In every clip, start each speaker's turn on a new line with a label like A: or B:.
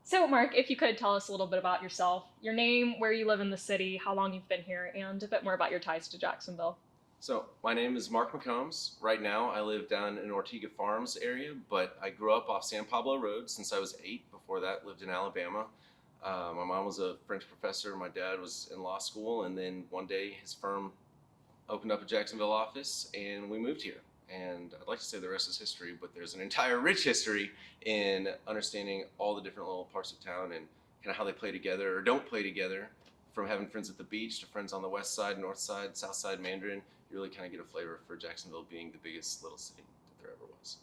A: So, Mark, if you could tell us a little bit about yourself, your name, where you live in the city, how long you've been here, and a bit more about your ties to Jacksonville.
B: So, my name is Mark McCombs. Right now, I live down in Ortega Farms area, but I grew up off San Pablo Road since I was 8. Before that, lived in Alabama. My mom was a French professor. My dad was in law school, and then one day his firm opened up a Jacksonville office, and we moved here. And I'd like to say the rest is history, but there's an entire rich history in understanding all the different little parts of town and kind of how they play together or don't play together. From having friends at the beach to friends on the west side, north side, south side, Mandarin, you really kind of get a flavor for Jacksonville being the biggest little city that there ever was.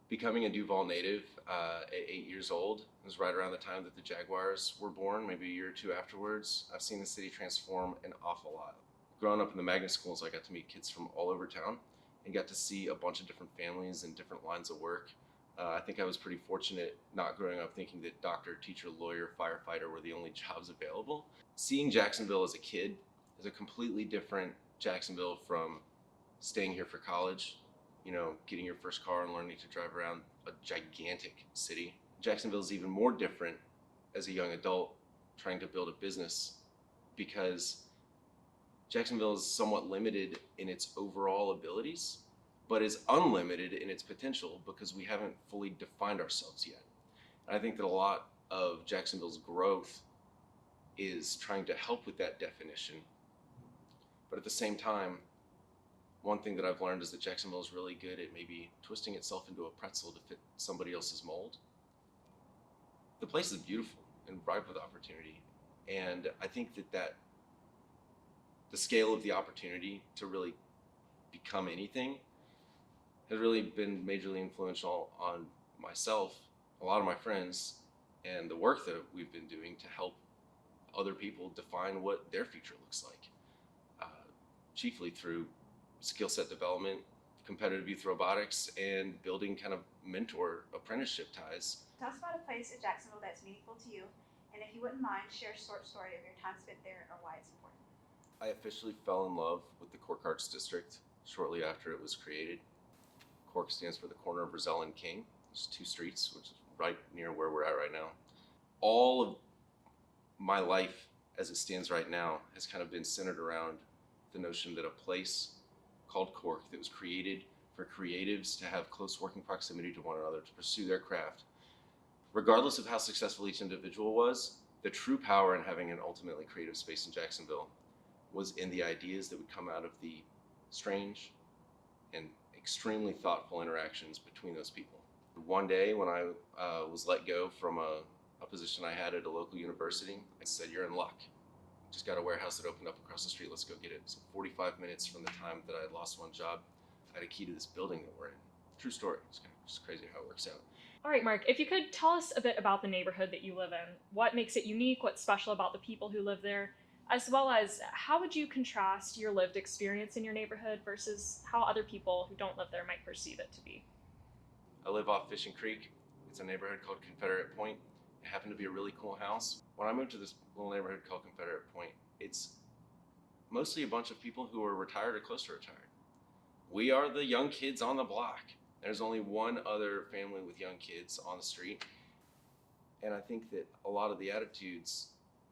B: Becoming a Duval native at 8 years old, it was right around the time that the Jaguars were born, maybe a year or two afterwards. I've seen the city transform an awful lot. Growing up in the magnet schools, I got to meet kids from all over town and got to see a bunch of different families and different lines of work. I think I was pretty fortunate not growing up thinking that doctor, teacher, lawyer, firefighter were the only jobs available. Seeing Jacksonville as a kid is a completely different Jacksonville from staying here for college, getting your first car and learning to drive around a gigantic city. Jacksonville is even more different as a young adult trying to build a business because Jacksonville is somewhat limited in its overall abilities, but is unlimited in its potential because we haven't fully defined ourselves yet. And I think that a lot of Jacksonville's growth is trying to help with that definition. But at the same time, one thing that I've learned is that Jacksonville is really good at maybe twisting itself into a pretzel to fit somebody else's mold. The place is beautiful and ripe with opportunity. And I think that the scale of the opportunity to really become anything has really been majorly influential on myself, a lot of my friends, and the work that we've been doing to help other people define what their future looks like, chiefly through skill set development, competitive youth robotics, and building kind of mentor apprenticeship ties.
C: Tell us about a place in Jacksonville that's meaningful to you, and if you wouldn't mind, share a short story of your time spent there or why it's important.
B: I officially fell in love with the Cork Arts District shortly after it was created. Cork stands for the corner of Roselle and King. There's 2 streets, which is right near where we're at right now. All of my life as it stands right now has kind of been centered around the notion that a place called Cork that was created for creatives to have close working proximity to one another to pursue their craft. Regardless of how successful each individual was, the true power in having an ultimately creative space in Jacksonville was in the ideas that would come out of the strange and extremely thoughtful interactions between those people. One day when I was let go from a position I had at a local university, I said, "You're in luck. Just got a warehouse that opened up across the street. Let's go get it." So 45 minutes from the time that I had lost one job, I had a key to this building that we're in. True story. It's kind of just crazy how it works out.
A: All right, Mark, if you could tell us a bit about the neighborhood that you live in, what makes it unique, what's special about the people who live there, as well as how would you contrast your lived experience in your neighborhood versus how other people who don't live there might perceive it to be?
B: I live off Fishing Creek. It's a neighborhood called Confederate Point. It happened to be a really cool house. When I moved to this little neighborhood called Confederate Point, it's mostly a bunch of people who are retired or close to retired. We are the young kids on the block. There's only one other family with young kids on the street. And I think that a lot of the attitudes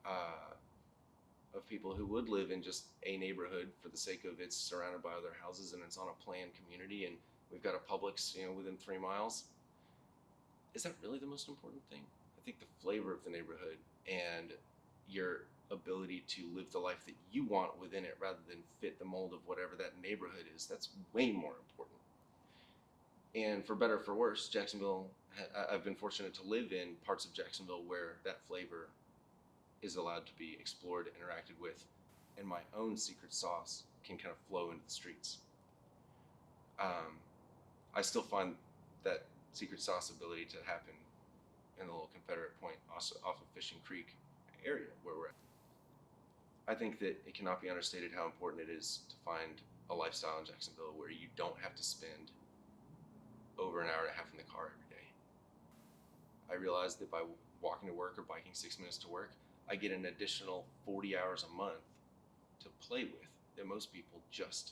B: of people who would live in just a neighborhood for the sake of it's surrounded by other houses and it's on a planned community and we've got a Publix, within 3 miles. Is that really the most important thing? I think the flavor of the neighborhood and your ability to live the life that you want within it rather than fit the mold of whatever that neighborhood is, that's way more important. And for better or for worse, Jacksonville, I've been fortunate to live in parts of Jacksonville where that flavor is allowed to be explored, interacted with, and my own secret sauce can kind of flow into the streets. I still find that secret sauce ability to happen in the little Confederate Point also off of Fishing Creek area where we're at. I think that it cannot be understated how important it is to find a lifestyle in Jacksonville where you don't have to spend over an hour and a half in the car every day. I realized that by walking to work or biking 6 minutes to work, I get an additional 40 hours a month to play with that most people just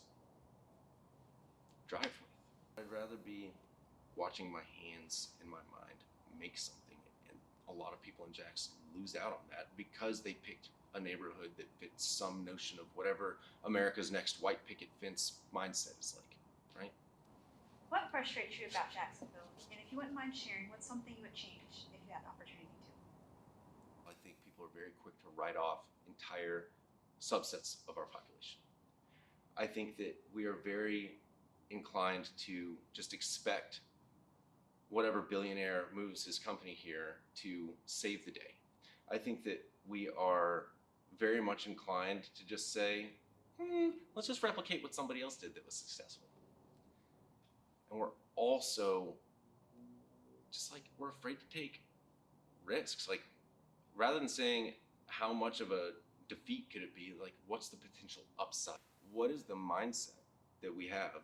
B: drive with. I'd rather be watching my hands and my mind make something and a lot of people in Jackson lose out on that because they picked a neighborhood that fits some notion of whatever America's next white picket fence mindset is like, right?
C: What frustrates you about Jacksonville? And if you wouldn't mind sharing, what's something you would change if you had the opportunity to?
B: I think people are very quick to write off entire subsets of our population. I think that we are very inclined to just expect whatever billionaire moves his company here to save the day. I think that we are very much inclined to just say, let's just replicate what somebody else did that was successful. And we're also just like, we're afraid to take risks. Like, rather than saying how much of a defeat could it be, like, what's the potential upside? What is the mindset that we have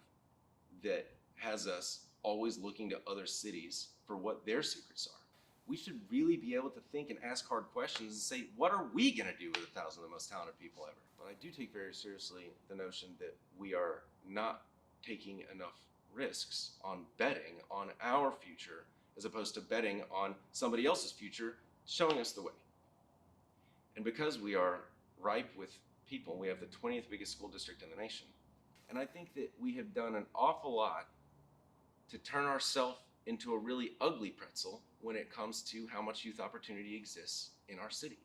B: that has us always looking to other cities for what their secrets are? We should really be able to think and ask hard questions and say, what are we going to do with 1,000 of the most talented people ever? But I do take very seriously the notion that we are not taking enough risks on betting on our future as opposed to betting on somebody else's future showing us the way. And because we are ripe with people, we have the 20th biggest school district in the nation. And I think that we have done an awful lot to turn ourselves into a really ugly pretzel when it comes to how much youth opportunity exists in our city.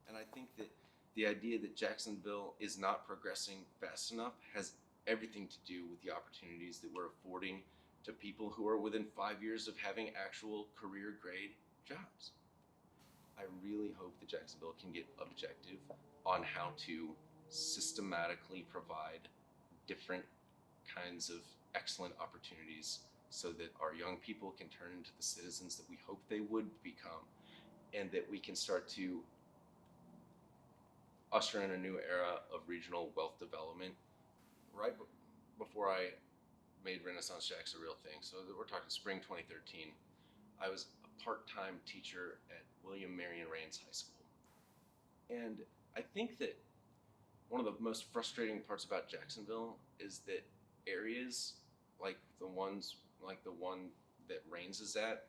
B: And I think that the idea that Jacksonville is not progressing fast enough has everything to do with the opportunities that we're affording to people who are within 5 years of having actual career grade jobs. I really hope that Jacksonville can get objective on how to systematically provide different kinds of excellent opportunities so that our young people can turn into the citizens that we hope they would become, and that we can start to usher in a new era of regional wealth development. Right before I made Renaissance Shacks a real thing, so we're talking spring 2013, I was a part-time teacher at William Marion Rains High School. And I think that one of the most frustrating parts about Jacksonville is that areas like the one that Rains is at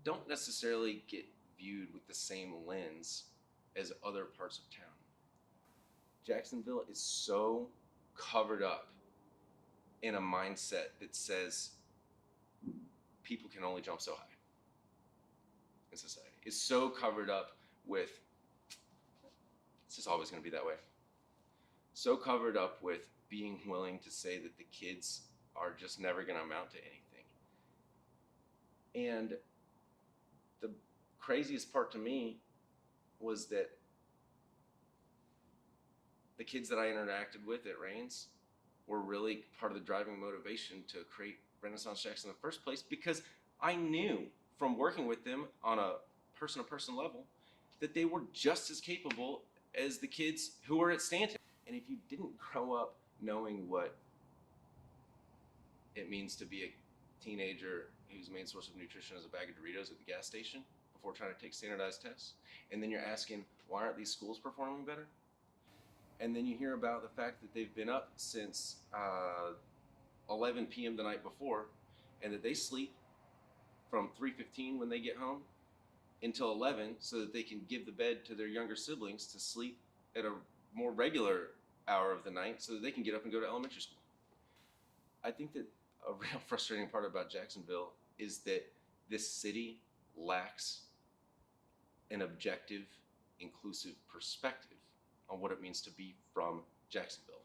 B: don't necessarily get viewed with the same lens as other parts of town. Jacksonville is so covered up in a mindset that says people can only jump so high in society. It's so covered up with it's just always going to be that way. So covered up with being willing to say that the kids are just never going to amount to anything. And the craziest part to me was that the kids that I interacted with at Rains were really part of the driving motivation to create Renaissance Shacks in the first place, because I knew from working with them on a person-to-person level that they were just as capable as the kids who were at Stanton. And if you didn't grow up knowing what it means to be a teenager whose main source of nutrition is a bag of Doritos at the gas station before trying to take standardized tests, and then you're asking, why aren't these schools performing better? And then you hear about the fact that they've been up since 11 p.m. the night before, and that they sleep from 3:15 when they get home until 11 so that they can give the bed to their younger siblings to sleep at a more regular hour of the night so that they can get up and go to elementary school. I think that a real frustrating part about Jacksonville is that this city lacks an objective, inclusive perspective on what it means to be from Jacksonville.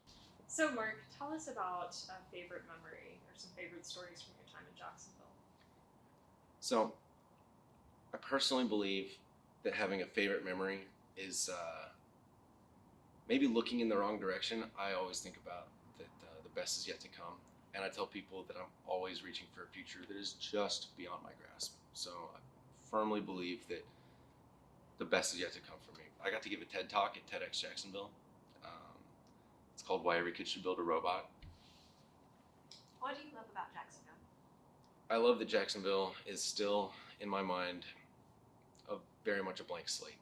A: So, Mark, tell us about a favorite memory or some favorite stories from your time in Jacksonville.
B: So, I personally believe that having a favorite memory is maybe looking in the wrong direction. I always think about that the best is yet to come. And I tell people that I'm always reaching for a future that is just beyond my grasp. So I firmly believe that the best is yet to come for me. I got to give a TED Talk at TEDx Jacksonville. It's called Why Every Kid Should Build a Robot.
C: What do you love about Jacksonville?
B: I love that Jacksonville is still, in my mind, very much a blank slate.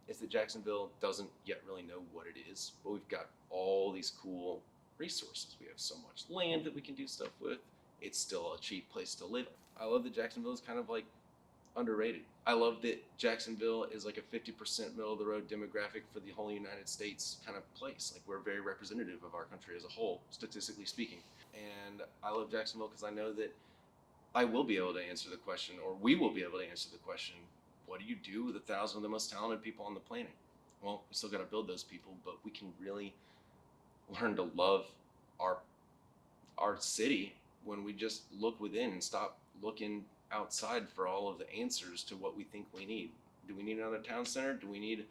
B: It's that Jacksonville doesn't yet really know what it is, but we've got all these cool resources. We have so much land that we can do stuff with. It's still a cheap place to live. I love that Jacksonville is kind of like underrated. I love that Jacksonville is like a 50% middle of the road demographic for the whole United States kind of place. Like we're very representative of our country as a whole, statistically speaking. And I love Jacksonville because I know that I will be able to answer the question, or we will be able to answer the question, what do you do with 1,000 of the most talented people on the planet? Well, we still got to build those people, but we can really learn to love our city when we just look within and stop looking outside for all of the answers to what we think we need. Do we need another town center? Do we need,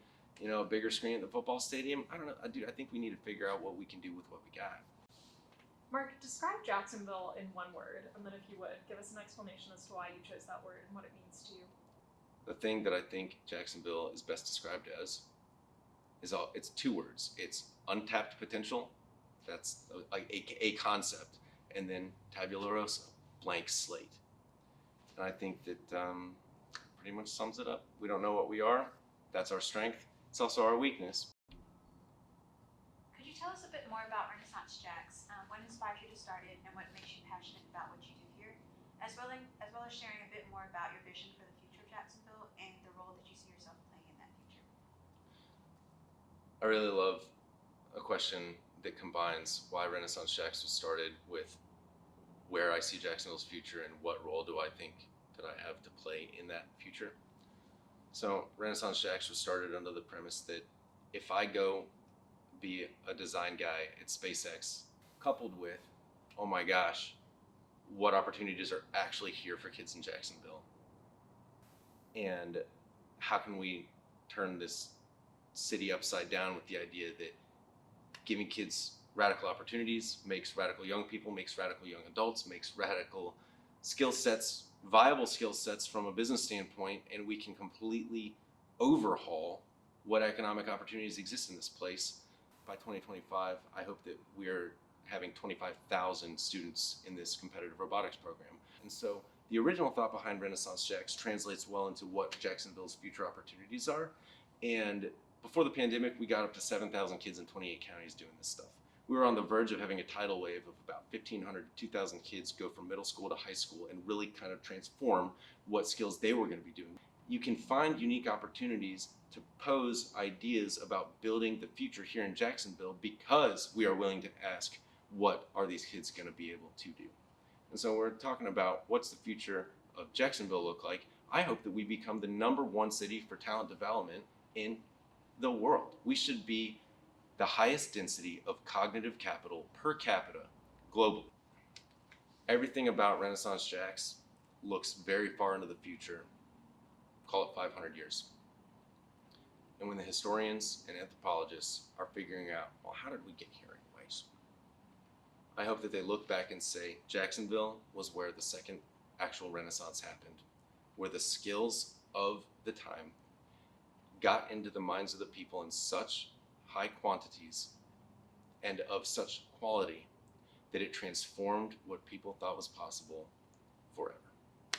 B: a bigger screen at the football stadium? I don't know. I think we need to figure out what we can do with what we got.
A: Mark, describe Jacksonville in one word, and then if you would, give us an explanation as to why you chose that word and what it means to you.
B: The thing that I think Jacksonville is best described as it's two words. It's untapped potential. That's like a concept, and then tabula rasa, blank slate. And I think that pretty much sums it up. We don't know what we are. That's our strength. It's also our weakness.
C: Could you tell us a bit more about Renaissance Jacks? What inspired you to start it, and what makes you passionate about what you do here, as well as sharing a bit more about your vision for the future of Jacksonville and the role that you see yourself playing in that future?
B: I really love a question that combines why Renaissance Jacks was started with where I see Jacksonville's future and what role do I think that I have to play in that future. So Renaissance Jacks was started under the premise that if I go be a design guy at SpaceX, coupled with, oh my gosh, what opportunities are actually here for kids in Jacksonville? And how can we turn this city upside down with the idea that giving kids radical opportunities makes radical young people, makes radical young adults, makes radical skill sets, viable skill sets from a business standpoint, and we can completely overhaul what economic opportunities exist in this place. By 2025, I hope that we're having 25,000 students in this competitive robotics program. And so the original thought behind Renaissance Jacks translates well into what Jacksonville's future opportunities are. And before the pandemic, we got up to 7,000 kids in 28 counties doing this stuff. We were on the verge of having a tidal wave of about 1,500 to 2,000 kids go from middle school to high school and really kind of transform what skills they were going to be doing. You can find unique opportunities to pose ideas about building the future here in Jacksonville because we are willing to ask, what are these kids going to be able to do? And so we're talking about what's the future of Jacksonville look like. I hope that we become the #1 city for talent development in the world. We should be the highest density of cognitive capital per capita globally. Everything about Renaissance Jacks looks very far into the future, call it 500 years. And when the historians and anthropologists are figuring out, well, how did we get here anyways? I hope that they look back and say, Jacksonville was where the second actual Renaissance happened, where the skills of the time got into the minds of the people in such high quantities and of such quality that it transformed what people thought was possible forever.